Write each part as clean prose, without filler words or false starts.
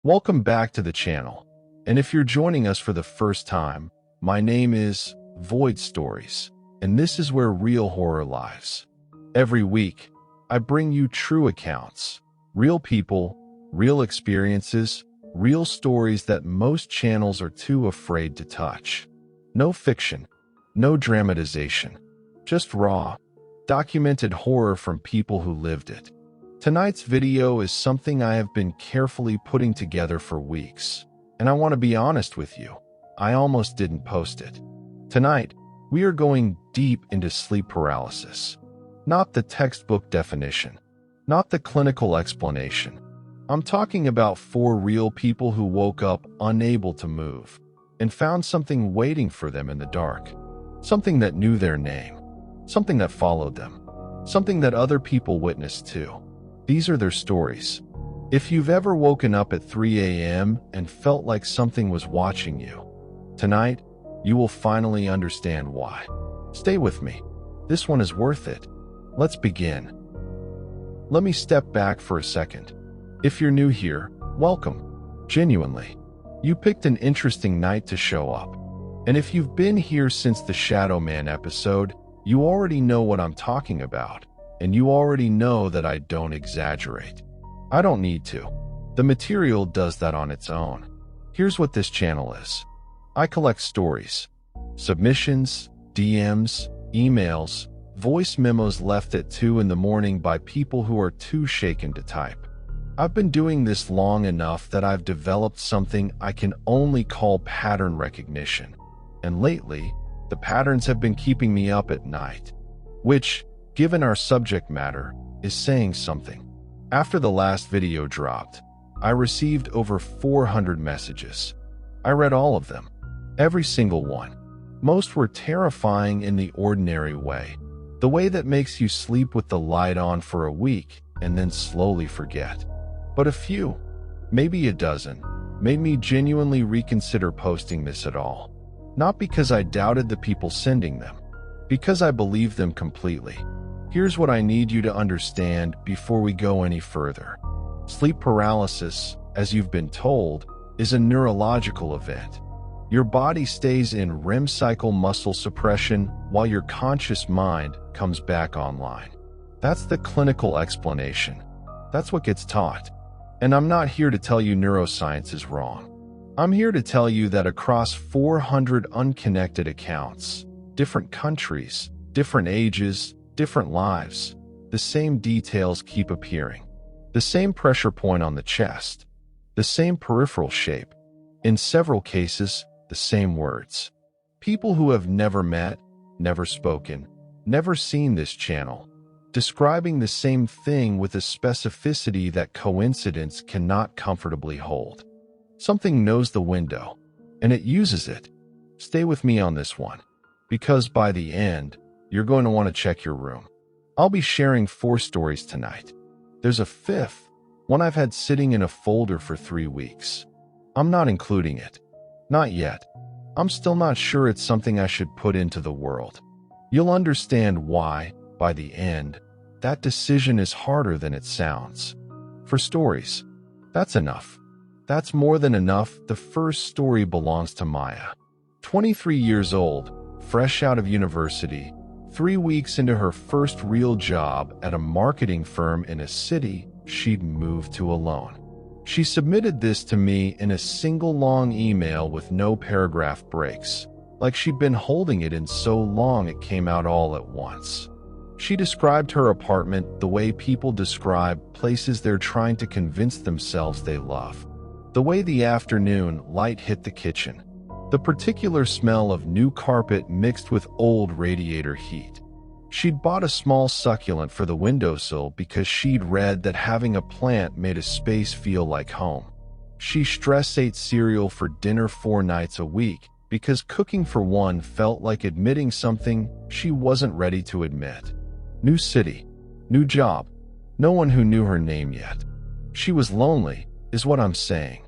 Welcome back to the channel. And if you're joining us for the first time, my name is Void.Stories, and this is where real horror lives. Every week, I bring you true accounts, real people, real experiences, real stories that most channels are too afraid to touch. No fiction, no dramatization, just raw, documented horror from people who lived it. Tonight's video is something I have been carefully putting together for weeks, and I want to be honest with you, I almost didn't post it. Tonight, we are going deep into sleep paralysis. Not the textbook definition, not the clinical explanation. I'm talking about 4 real people who woke up unable to move and found something waiting for them in the dark. Something that knew their name, something that followed them, something that other people witnessed too. These are their stories. If you've ever woken up at 3 a.m. and felt like something was watching you, tonight, you will finally understand why. Stay with me. This one is worth it. Let's begin. Let me step back for a second. If you're new here, welcome. Genuinely. You picked an interesting night to show up. And if you've been here since the Shadow Man episode, you already know what I'm talking about. And you already know that I don't exaggerate. I don't need to. The material does that on its own. Here's what this channel is. I collect stories, submissions, DMs, emails, voice memos left at 2 in the morning by people who are too shaken to type. I've been doing this long enough that I've developed something I can only call pattern recognition. And lately, the patterns have been keeping me up at night, which, given our subject matter, is saying something. After the last video dropped, I received over 400 messages. I read all of them, every single one. Most were terrifying in the ordinary way, the way that makes you sleep with the light on for a week and then slowly forget. But a few, maybe a dozen, made me genuinely reconsider posting this at all. Not because I doubted the people sending them, because I believed them completely. Here's what I need you to understand before we go any further. Sleep paralysis, as you've been told, is a neurological event. Your body stays in REM cycle muscle suppression while your conscious mind comes back online. That's the clinical explanation. That's what gets taught. And I'm not here to tell you neuroscience is wrong. I'm here to tell you that across 400 unconnected accounts, different countries, different ages, different lives, the same details keep appearing. The same pressure point on the chest, the same peripheral shape, in several cases, the same words. People who have never met, never spoken, never seen this channel, describing the same thing with a specificity that coincidence cannot comfortably hold. Something knows the window, and it uses it. Stay with me on this one, because by the end, you're going to want to check your room. I'll be sharing 4 stories tonight. There's a 5th, one I've had sitting in a folder for 3 weeks. I'm not including it. Not yet. I'm still not sure it's something I should put into the world. You'll understand why, by the end, that decision is harder than it sounds. For stories, that's enough. That's more than enough. The first story belongs to Maya. 23 years old, fresh out of university, 3 weeks into her first real job at a marketing firm in a city she'd moved to alone. She submitted this to me in a single long email with no paragraph breaks, like she'd been holding it in so long it came out all at once. She described her apartment the way people describe places they're trying to convince themselves they love. The way the afternoon light hit the kitchen. The particular smell of new carpet mixed with old radiator heat. She'd bought a small succulent for the windowsill because she'd read that having a plant made a space feel like home. She stress-ate cereal for dinner 4 nights a week because cooking for one felt like admitting something she wasn't ready to admit. New city, new job, no one who knew her name yet. She was lonely, is what I'm saying.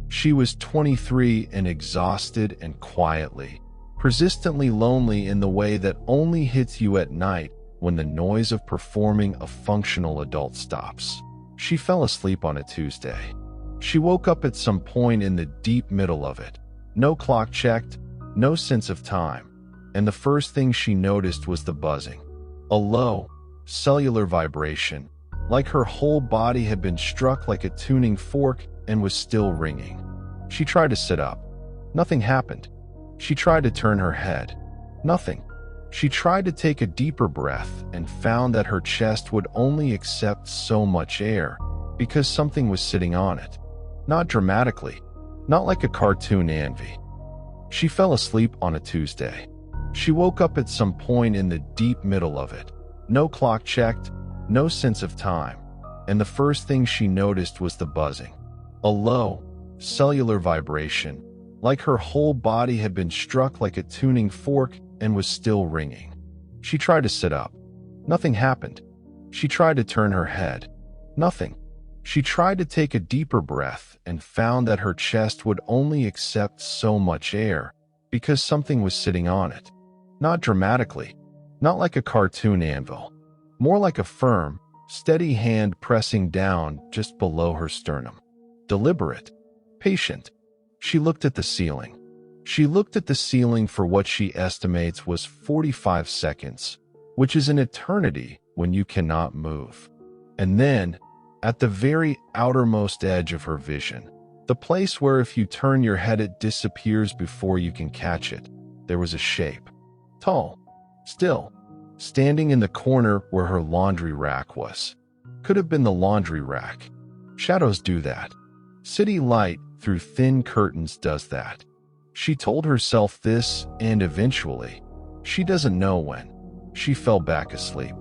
She was 23 and exhausted and quietly, persistently lonely in the way that only hits you at night when the noise of performing a functional adult stops. She fell asleep on a Tuesday. She woke up at some point in the deep middle of it. No clock checked, no sense of time, and the first thing she noticed was the buzzing. A low, cellular vibration, like her whole body had been struck like a tuning fork and was still ringing. She tried to sit up. Nothing happened. She tried to turn her head. Nothing. She tried to take a deeper breath and found that her chest would only accept so much air because something was sitting on it. Not dramatically, not like a cartoon envy. She fell asleep on a Tuesday. She woke up at some point in the deep middle of it. No clock checked, no sense of time, and the first thing she noticed was the buzzing. A low, cellular vibration, like her whole body had been struck like a tuning fork and was still ringing. She tried to sit up. Nothing happened. She tried to turn her head. Nothing. She tried to take a deeper breath and found that her chest would only accept so much air because something was sitting on it. Not dramatically, not like a cartoon anvil, more like a firm, steady hand pressing down just below her sternum. Deliberate, patient. She looked at the ceiling. She looked at the ceiling for what she estimates was 45 seconds, which is an eternity when you cannot move. And then, at the very outermost edge of her vision, the place where if you turn your head it disappears before you can catch it, there was a shape. Tall, still, standing in the corner where her laundry rack was. Could have been the laundry rack. Shadows do that. City light through thin curtains does that. She told herself this, and eventually, she doesn't know when, she fell back asleep.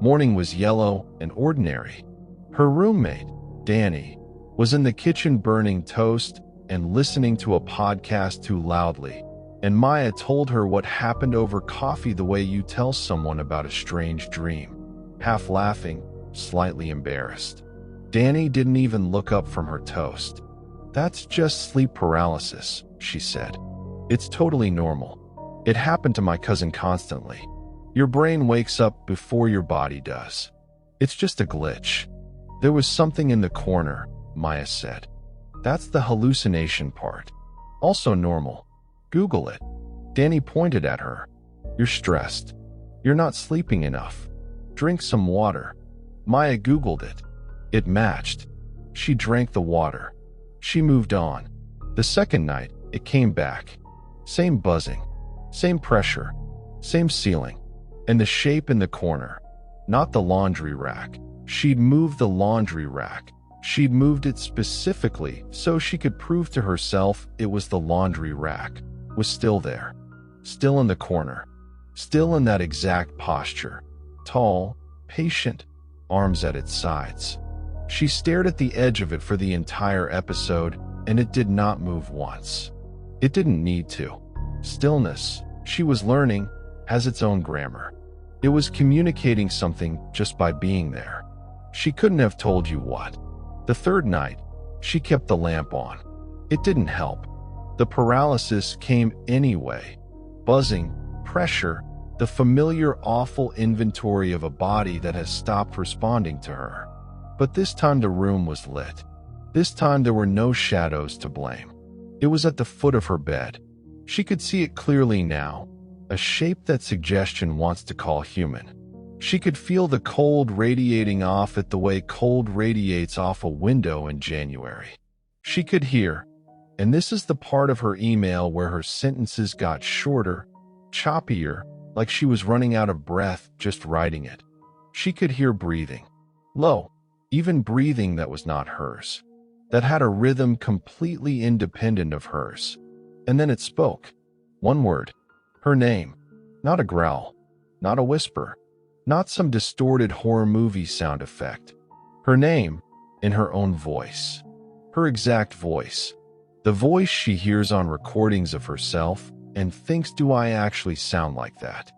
Morning was yellow and ordinary. Her roommate, Danny, was in the kitchen burning toast and listening to a podcast too loudly, and Maya told her what happened over coffee the way you tell someone about a strange dream, half laughing, slightly embarrassed. Danny didn't even look up from her toast. "That's just sleep paralysis," she said. "It's totally normal. It happened to my cousin constantly. Your brain wakes up before your body does. It's just a glitch." "There was something in the corner," Maya said. "That's the hallucination part. Also normal. Google it." Danny pointed at her. "You're stressed. You're not sleeping enough. Drink some water." Maya Googled it. It matched. She drank the water. She moved on. The second night, it came back. Same buzzing. Same pressure. Same ceiling. And the shape in the corner. Not the laundry rack. She'd moved the laundry rack. She'd moved it specifically so she could prove to herself it was the laundry rack. Was still there. Still in the corner. Still in that exact posture. Tall, patient, arms at its sides. She stared at the edge of it for the entire episode, and it did not move once. It didn't need to. Stillness, she was learning, has its own grammar. It was communicating something just by being there. She couldn't have told you what. The third night, she kept the lamp on. It didn't help. The paralysis came anyway. Buzzing, pressure, the familiar awful inventory of a body that has stopped responding to her. But this time the room was lit. This time there were no shadows to blame. It was at the foot of her bed. She could see it clearly now, a shape that suggestion wants to call human. She could feel the cold radiating off it the way cold radiates off a window in January. She could hear, and this is the part of her email where her sentences got shorter, choppier, like she was running out of breath just writing it. She could hear breathing. Low, even breathing that was not hers. That had a rhythm completely independent of hers. And then it spoke. One word. Her name. Not a growl. Not a whisper. Not some distorted horror movie sound effect. Her name, in her own voice. Her exact voice. The voice she hears on recordings of herself and thinks, do I actually sound like that?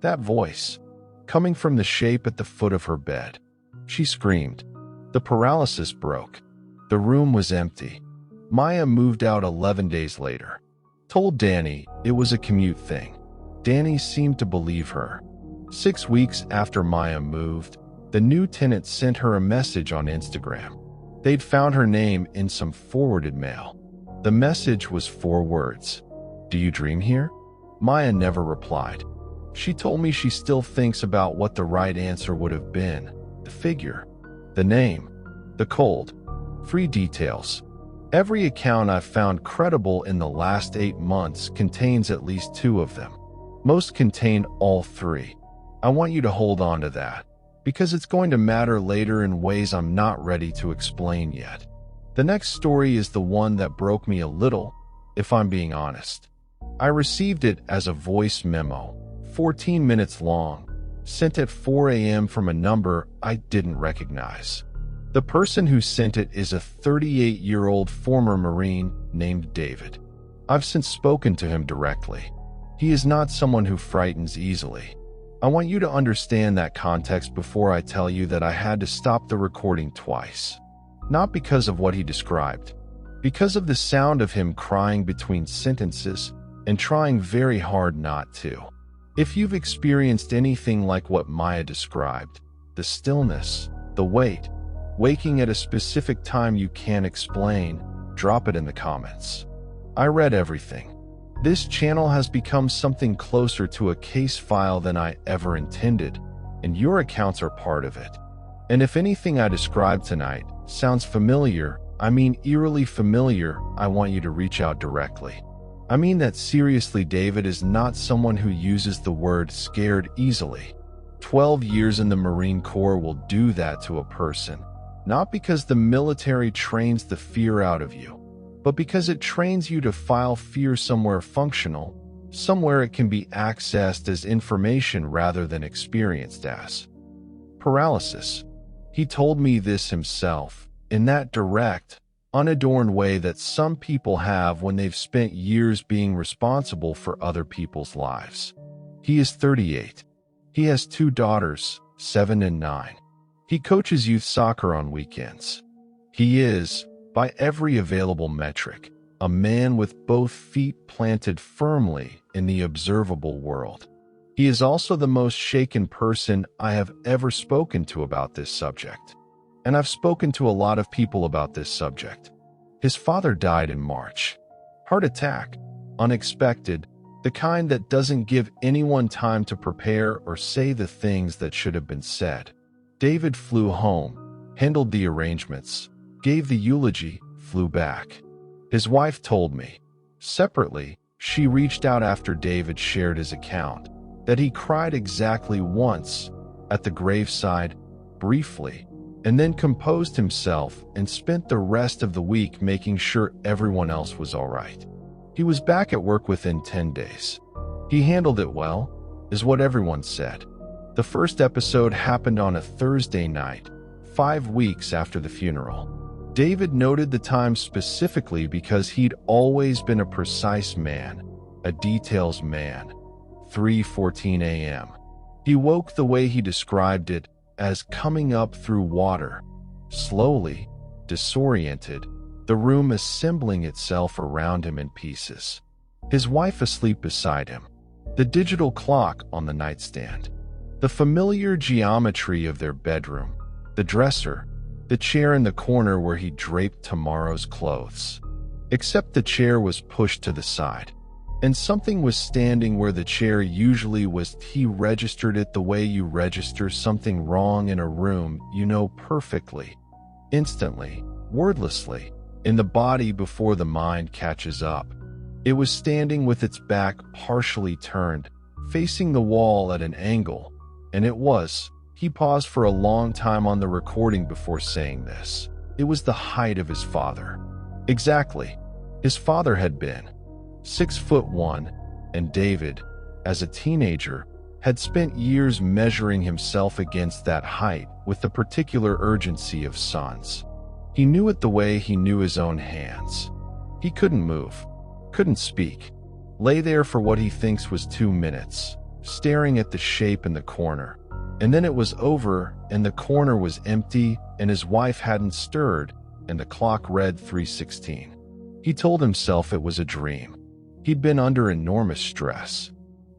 That voice. Coming from the shape at the foot of her bed. She screamed. The paralysis broke. The room was empty. Maya moved out 11 days later. Told Danny it was a commute thing. Danny seemed to believe her. 6 weeks after Maya moved, the new tenant sent her a message on Instagram. They'd found her name in some forwarded mail. The message was 4 words. "Do you dream here?" Maya never replied. She told me she still thinks about what the right answer would have been. The figure, the name, the cold, free details. Every account I've found credible in the last 8 months contains at least 2 of them. Most contain all 3. I want you to hold on to that, because it's going to matter later in ways I'm not ready to explain yet. The next story is the one that broke me a little, if I'm being honest. I received it as a voice memo, 14 minutes long, sent at 4 a.m. from a number I didn't recognize. The person who sent it is a 38-year-old former Marine named David. I've since spoken to him directly. He is not someone who frightens easily. I want you to understand that context before I tell you that I had to stop the recording twice. Not because of what he described, because of the sound of him crying between sentences and trying very hard not to. If you've experienced anything like what Maya described, the stillness, the wait, waking at a specific time you can't explain, drop it in the comments. I read everything. This channel has become something closer to a case file than I ever intended, and your accounts are part of it. And if anything I described tonight sounds familiar, I mean eerily familiar, I want you to reach out directly. I mean that seriously. David is not someone who uses the word scared easily. 12 years in the Marine Corps will do that to a person, not because the military trains the fear out of you, but because it trains you to file fear somewhere functional, somewhere it can be accessed as information rather than experienced as. Paralysis. He told me this himself, in that direct, unadorned way that some people have when they've spent years being responsible for other people's lives. He is 38. He has 2 daughters, 7 and 9. He coaches youth soccer on weekends. He is, by every available metric, a man with both feet planted firmly in the observable world. He is also the most shaken person I have ever spoken to about this subject. And I've spoken to a lot of people about this subject. His father died in March. Heart attack. Unexpected. The kind that doesn't give anyone time to prepare or say the things that should have been said. David flew home, handled the arrangements, gave the eulogy, flew back. His wife told me. Separately, she reached out after David shared his account, that he cried exactly once, at the graveside, briefly, and then composed himself and spent the rest of the week making sure everyone else was all right. He was back at work within 10 days. He handled it well, is what everyone said. The first episode happened on a Thursday night, 5 weeks after the funeral. David noted the time specifically because he'd always been a precise man, a details man. 3:14 a.m. He woke the way he described it as coming up through water, slowly, disoriented, the room assembling itself around him in pieces. His wife asleep beside him, the digital clock on the nightstand, the familiar geometry of their bedroom, the dresser, the chair in the corner where he draped tomorrow's clothes. Except the chair was pushed to the side, and something was standing where the chair usually was. He registered it the way you register something wrong in a room you know perfectly, instantly, wordlessly, in the body before the mind catches up. It was standing with its back partially turned, facing the wall at an angle, and it was. He paused for a long time on the recording before saying this. It was the height of his father. Exactly. His father had been 6'1", and David, as a teenager, had spent years measuring himself against that height with the particular urgency of sons. He knew it the way he knew his own hands. He couldn't move, couldn't speak, lay there for what he thinks was 2 minutes, staring at the shape in the corner. And then it was over, and the corner was empty, and his wife hadn't stirred, and the clock read 3:16. He told himself it was a dream. He'd been under enormous stress.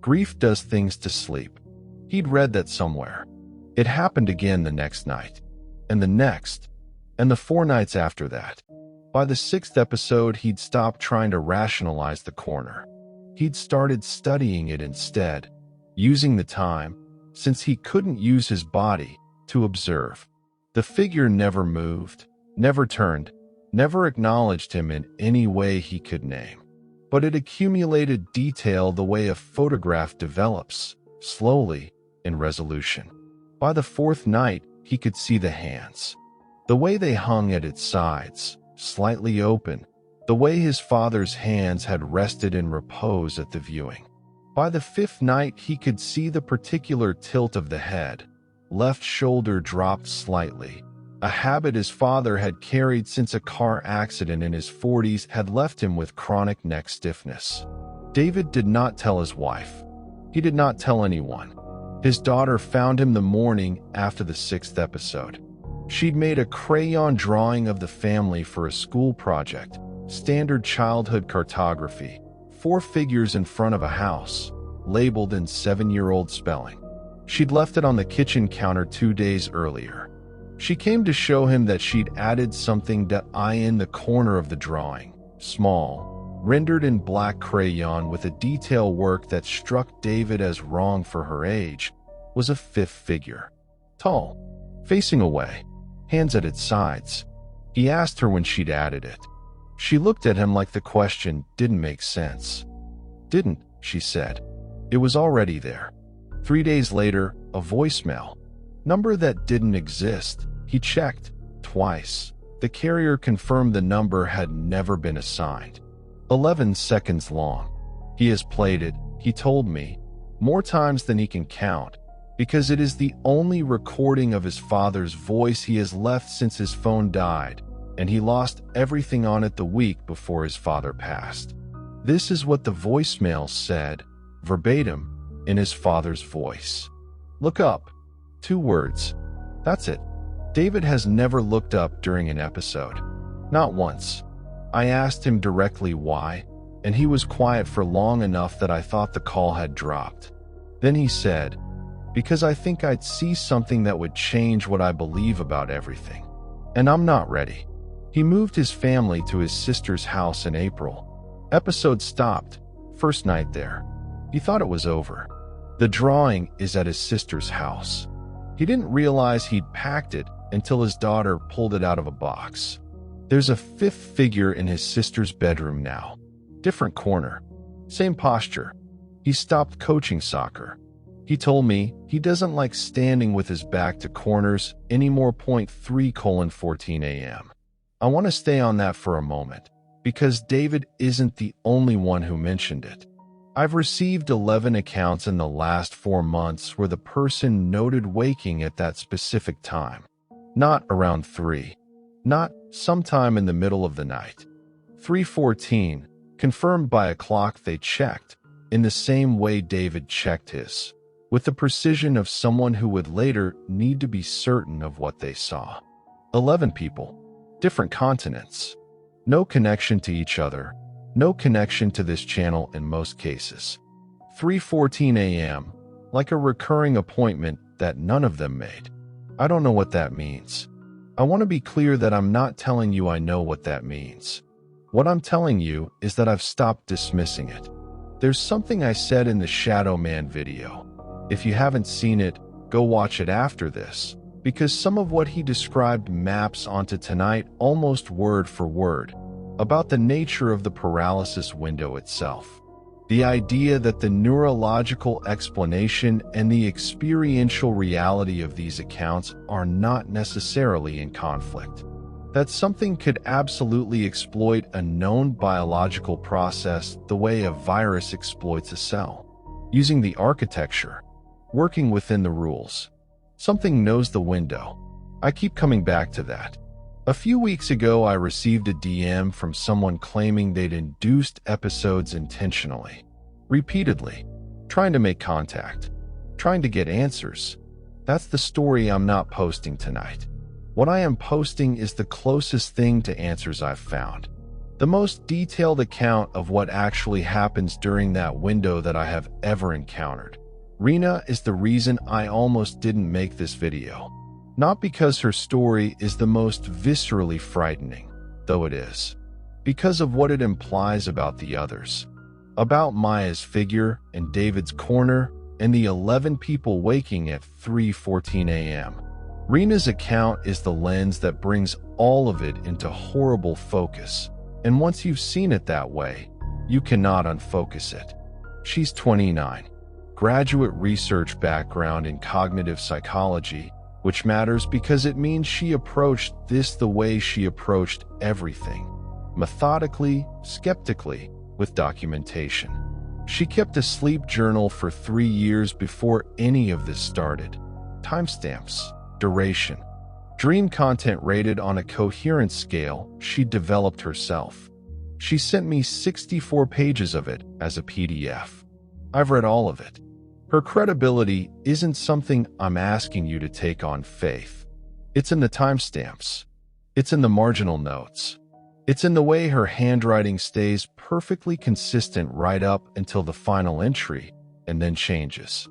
Grief does things to sleep. He'd read that somewhere. It happened again the next night, and the next, and the 4 nights after that. By the 6th episode, he'd stopped trying to rationalize the corner. He'd started studying it instead, using the time, since he couldn't use his body, to observe. The figure never moved, never turned, never acknowledged him in any way he could name. But it accumulated detail the way a photograph develops, slowly, in resolution. By the 4th night, he could see the hands. The way they hung at its sides, slightly open, the way his father's hands had rested in repose at the viewing. By the 5th night, he could see the particular tilt of the head. Left shoulder dropped slightly, a habit his father had carried since a car accident in his 40s had left him with chronic neck stiffness. David did not tell his wife. He did not tell anyone. His daughter found him the morning after the 6th episode. She'd made a crayon drawing of the family for a school project, standard childhood cartography, 4 figures in front of a house, labeled in 7-year-old spelling. She'd left it on the kitchen counter 2 days earlier. She came to show him that she'd added something that in the corner of the drawing, small, rendered in black crayon with a detail work that struck David as wrong for her age, was a 5th figure. Tall, facing away, hands at its sides. He asked her when she'd added it. She looked at him like the question didn't make sense. "Didn't," she said. "It was already there." 3 days later, a voicemail. Number that didn't exist. He checked, twice. The carrier confirmed the number had never been assigned. 11 seconds long. He has played it, he told me, more times than he can count, because it is the only recording of his father's voice he has left since his phone died, and he lost everything on it the week before his father passed. This is what the voicemail said, verbatim, in his father's voice. "Look up." 2 words. That's it. David has never looked up during an episode. Not once. I asked him directly why, and he was quiet for long enough that I thought the call had dropped. Then he said, "Because I think I'd see something that would change what I believe about everything. And I'm not ready." He moved his family to his sister's house in April. Episode stopped, 1st night there. He thought it was over. The drawing is at his sister's house. He didn't realize he'd packed it until his daughter pulled it out of a box. There's a 5th figure in his sister's bedroom now. Different corner. Same posture. He stopped coaching soccer. He told me he doesn't like standing with his back to corners anymore. 3:14 a.m. I want to stay on that for a moment, because David isn't the only one who mentioned it. I've received 11 accounts in the last 4 months where the person noted waking at that specific time. Not around 3. Not sometime in the middle of the night. 3:14, confirmed by a clock they checked, in the same way David checked his, with the precision of someone who would later need to be certain of what they saw. 11 people. Different continents. No connection to each other. No connection to this channel in most cases. 3:14 a.m., like a recurring appointment that none of them made. I don't know what that means. I want to be clear that I'm not telling you I know what that means. What I'm telling you is that I've stopped dismissing it. There's something I said in the Shadow Man video. If you haven't seen it, go watch it after this, because some of what he described maps onto tonight almost word for word, about the nature of the paralysis window itself. The idea that the neurological explanation and the experiential reality of these accounts are not necessarily in conflict. That something could absolutely exploit a known biological process the way a virus exploits a cell. Using the architecture, working within the rules. Something knows the window. I keep coming back to that. A few weeks ago, I received a DM from someone claiming they'd induced episodes intentionally, repeatedly, trying to make contact, trying to get answers. That's the story I'm not posting tonight. What I am posting is the closest thing to answers I've found. The most detailed account of what actually happens during that window that I have ever encountered. Rena is the reason I almost didn't make this video. Not because her story is the most viscerally frightening, though it is, because of what it implies about the others, about Maya's figure and David's corner and the 11 people waking at 3:14 a.m. Rena's account is the lens that brings all of it into horrible focus, and once you've seen it that way, you cannot unfocus it. She's 29, graduate research background in cognitive psychology, which matters because it means she approached this the way she approached everything, methodically, skeptically, with documentation. She kept a sleep journal for 3 years before any of this started. Timestamps, duration, dream content rated on a coherence scale she developed herself. She sent me 64 pages of it as a PDF. I've read all of it. Her credibility isn't something I'm asking you to take on faith. It's in the timestamps. It's in the marginal notes. It's in the way her handwriting stays perfectly consistent right up until the final entry and then changes.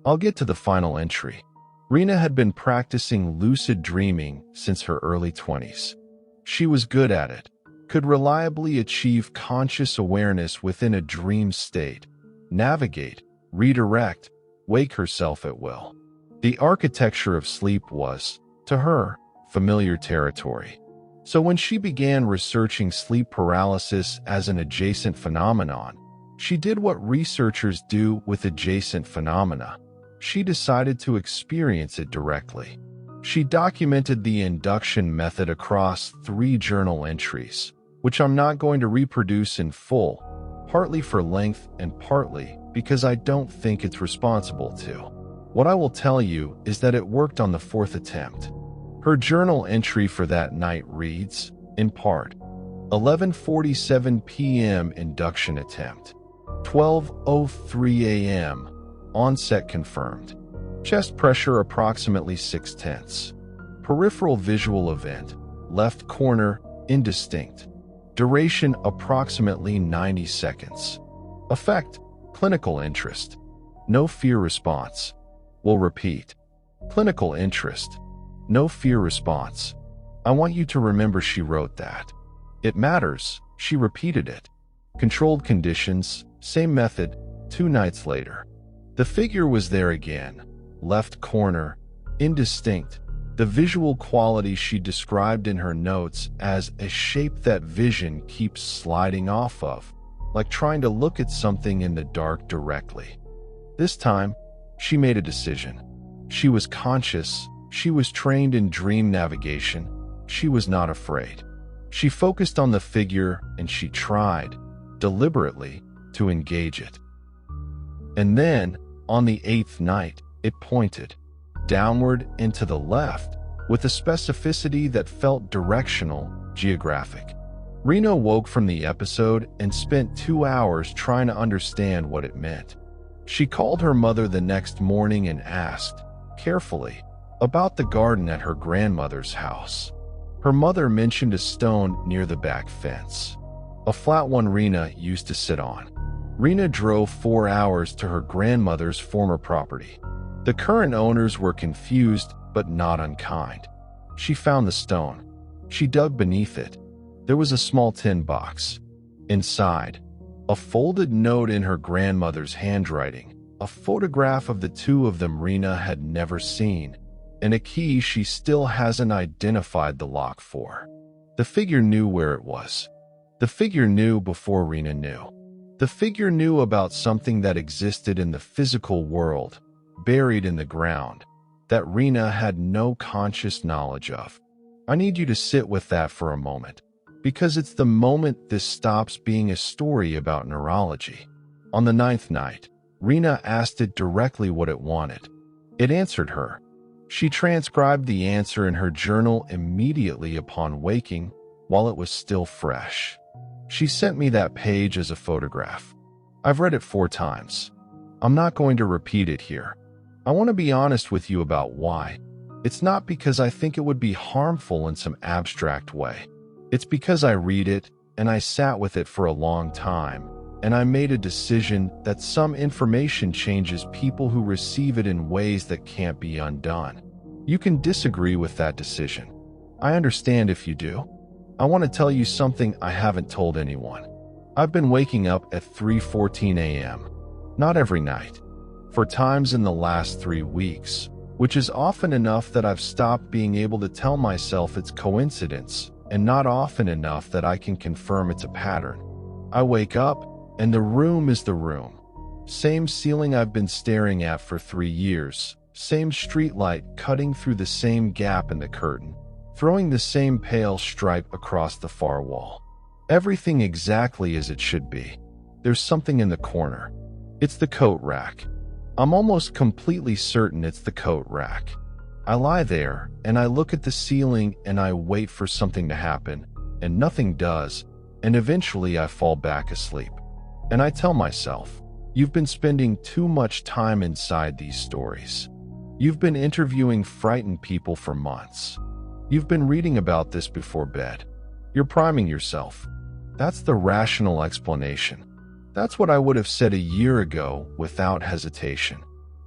I'll get to the final entry. Rena had been practicing lucid dreaming since her early 20s. She was good at it, could reliably achieve conscious awareness within a dream state, navigate, redirect, wake herself at will. The architecture of sleep was, to her, familiar territory. So when she began researching sleep paralysis as an adjacent phenomenon, she did what researchers do with adjacent phenomena. She decided to experience it directly. She documented the induction method across 3 journal entries, which I'm not going to reproduce in full, partly for length and partly because I don't think it's responsible to. What I will tell you is that it worked on the 4th attempt. Her journal entry for that night reads, in part, 11:47 p.m. induction attempt, 12:03 a.m. onset confirmed, chest pressure approximately 6/10, peripheral visual event, left corner, indistinct, duration approximately 90 seconds, effect, clinical interest, no fear response. We'll repeat, clinical interest, no fear response. I want you to remember she wrote that. It matters, she repeated it. Controlled conditions, same method, 2 nights later. The figure was there again, left corner, indistinct, the visual quality she described in her notes as a shape that vision keeps sliding off of, like trying to look at something in the dark directly. This time, she made a decision. She was conscious, she was trained in dream navigation, she was not afraid. She focused on the figure and she tried, deliberately, to engage it. And then, on the 8th night, it pointed downward and to the left with a specificity that felt directional, geographic. Rena woke from the episode and spent 2 hours trying to understand what it meant. She called her mother the next morning and asked, carefully, about the garden at her grandmother's house. Her mother mentioned a stone near the back fence, a flat one Rena used to sit on. Rena drove 4 hours to her grandmother's former property. The current owners were confused but not unkind. She found the stone. She dug beneath it. There was a small tin box. Inside, a folded note in her grandmother's handwriting, a photograph of the 2 of them Rena had never seen, and a key she still hasn't identified the lock for. The figure knew where it was. The figure knew before Rena knew. The figure knew about something that existed in the physical world, buried in the ground, that Rena had no conscious knowledge of. I need you to sit with that for a moment, because it's the moment this stops being a story about neurology. On the 9th night, Rena asked it directly what it wanted. It answered her. She transcribed the answer in her journal immediately upon waking, while it was still fresh. She sent me that page as a photograph. I've read it 4 times. I'm not going to repeat it here. I want to be honest with you about why. It's not because I think it would be harmful in some abstract way. It's because I read it, and I sat with it for a long time, and I made a decision that some information changes people who receive it in ways that can't be undone. You can disagree with that decision. I understand if you do. I want to tell you something I haven't told anyone. I've been waking up at 3:14 a.m. Not every night. For times in the last 3 weeks, which is often enough that I've stopped being able to tell myself it's coincidence, and not often enough that I can confirm it's a pattern. I wake up, and the room is the room. Same ceiling I've been staring at for 3 years, same streetlight cutting through the same gap in the curtain, throwing the same pale stripe across the far wall. Everything exactly as it should be. There's something in the corner. It's the coat rack. I'm almost completely certain it's the coat rack. I lie there, and I look at the ceiling, and I wait for something to happen, and nothing does, and eventually I fall back asleep. And I tell myself, you've been spending too much time inside these stories. You've been interviewing frightened people for months. You've been reading about this before bed. You're priming yourself. That's the rational explanation. That's what I would have said a year ago without hesitation.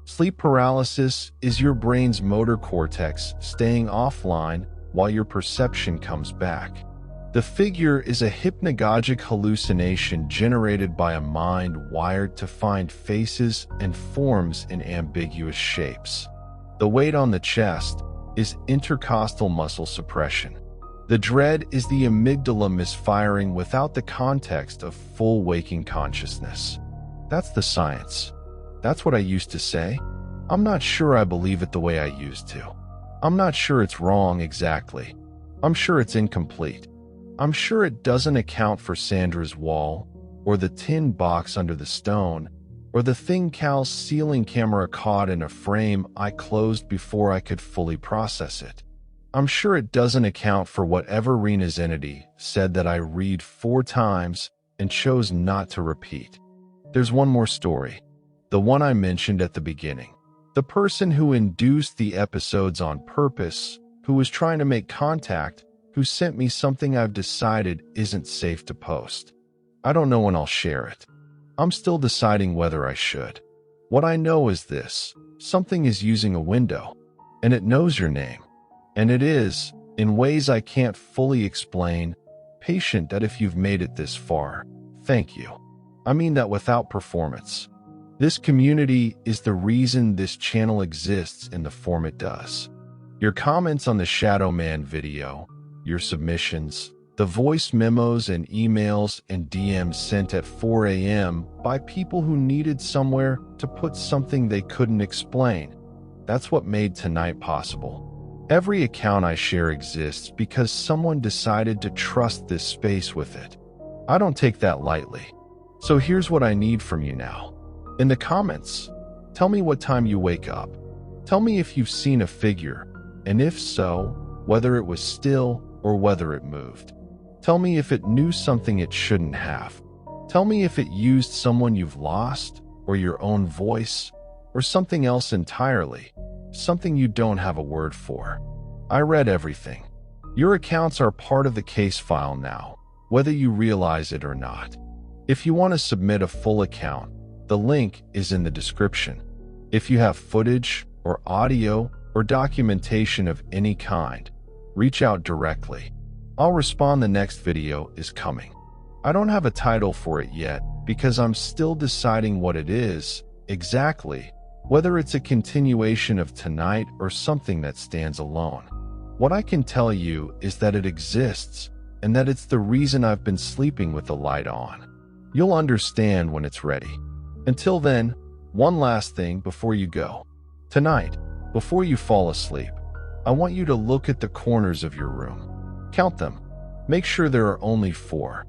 Sleep paralysis is your brain's motor cortex staying offline while your perception comes back. The figure is a hypnagogic hallucination generated by a mind wired to find faces and forms in ambiguous shapes. The weight on the chest is intercostal muscle suppression. The dread is the amygdala misfiring without the context of full waking consciousness. That's the science. That's what I used to say. I'm not sure I believe it the way I used to. I'm not sure it's wrong exactly. I'm sure it's incomplete. I'm sure it doesn't account for Sandra's wall, or the tin box under the stone, or the thing Cal's ceiling camera caught in a frame I closed before I could fully process it. I'm sure it doesn't account for whatever Rena's entity said that I read 4 times and chose not to repeat. There's one more story, the one I mentioned at the beginning. The person who induced the episodes on purpose, who was trying to make contact, who sent me something I've decided isn't safe to post. I don't know when I'll share it. I'm still deciding whether I should. What I know is this: something is using a window, and it knows your name. And it is, in ways I can't fully explain, patient that if you've made it this far, thank you. I mean that without performance. This community is the reason this channel exists in the form it does. Your comments on the Shadow Man video, your submissions, the voice memos and emails and DMs sent at 4 a.m. by people who needed somewhere to put something they couldn't explain. That's what made tonight possible. Every account I share exists because someone decided to trust this space with it. I don't take that lightly. So here's what I need from you now. In the comments, tell me what time you wake up. Tell me if you've seen a figure, and if so, whether it was still or whether it moved. Tell me if it knew something it shouldn't have. Tell me if it used someone you've lost, or your own voice, or something else entirely. Something you don't have a word for. I read everything. Your accounts are part of the case file now, whether you realize it or not. If you want to submit a full account, the link is in the description. If you have footage or audio or documentation of any kind, reach out directly. I'll respond. The next video is coming. I don't have a title for it yet because I'm still deciding what it is exactly. Whether it's a continuation of tonight or something that stands alone. What I can tell you is that it exists, and that it's the reason I've been sleeping with the light on. You'll understand when it's ready. Until then, one last thing before you go. Tonight, before you fall asleep, I want you to look at the corners of your room. Count them. Make sure there are only 4.